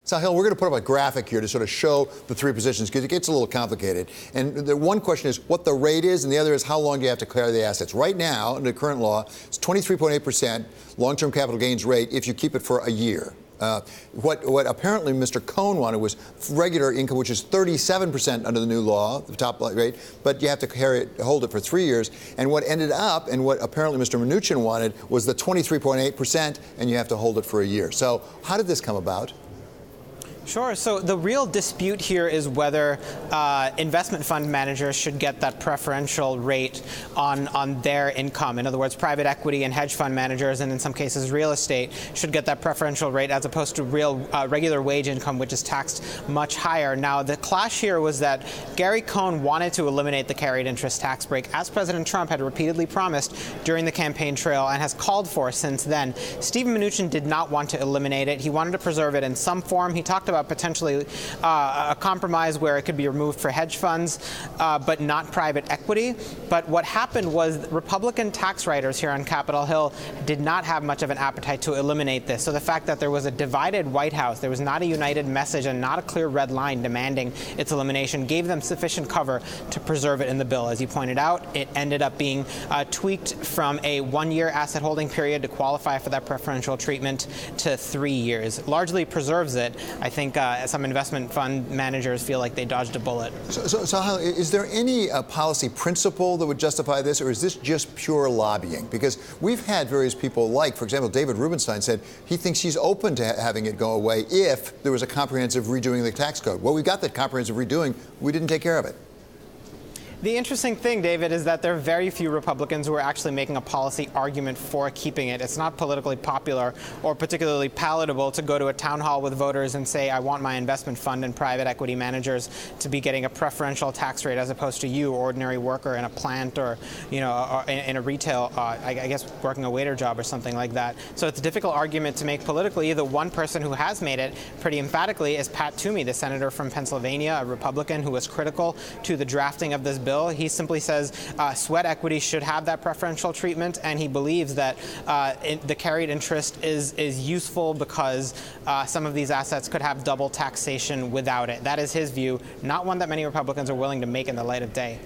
Sahil, we're going to put up a graphic here to sort of show the three positions because it gets a little complicated. And the one question is what the rate is, and the other is how long do you have to carry the assets. Right now, under current law, it's 23.8% long-term capital gains rate if you keep it for a year. What apparently Mr. Cohn wanted was regular income, which is 37% under the new law, the top rate, but you have to hold it for 3 years. And what ended up, and what apparently Mr. Mnuchin wanted, was the 23.8%, and you have to hold it for a year. So how did this come about? Sure. So the real dispute here is whether investment fund managers should get that preferential rate on their income. In other words, private equity and hedge fund managers, and in some cases real estate, should get that preferential rate as opposed to regular wage income, which is taxed much higher. Now, the clash here was that Gary Cohn wanted to eliminate the carried interest tax break, as President Trump had repeatedly promised during the campaign trail and has called for since then. Stephen Mnuchin did not want to eliminate it. He wanted to preserve it in some form. He talked about potentially a compromise where it could be removed for hedge funds, but not private equity. But what happened was Republican tax writers here on Capitol Hill did not have much of an appetite to eliminate this. So the fact that there was a divided White House, there was not a united message and not a clear red line demanding its elimination, gave them sufficient cover to preserve it in the bill. As you pointed out, it ended up being tweaked from a 1-year asset holding period to qualify for that preferential treatment to 3 years. Largely preserves it. I think some investment fund managers feel like they dodged a bullet. So is there any policy principle that would justify this, or is this just pure lobbying? Because we've had various people like, for example, David Rubenstein said he thinks he's open to having it go away if there was a comprehensive redoing of the tax code. Well, we've got that comprehensive redoing. We didn't take care of it. The interesting thing, David, is that there are very few Republicans who are actually making a policy argument for keeping it. It's not politically popular or particularly palatable to go to a town hall with voters and say, I want my investment fund and private equity managers to be getting a preferential tax rate as opposed to you, ordinary worker in a plant or, you know, or in a retail, I guess, working a waiter job or something like that. So it's a difficult argument to make politically. The one person who has made it pretty emphatically is Pat Toomey, the senator from Pennsylvania, a Republican who was critical to the drafting of this bill. He simply says sweat equity should have that preferential treatment, and he believes that the carried interest is useful because some of these assets could have double taxation without it. That is his view, not one that many Republicans are willing to make in the light of day.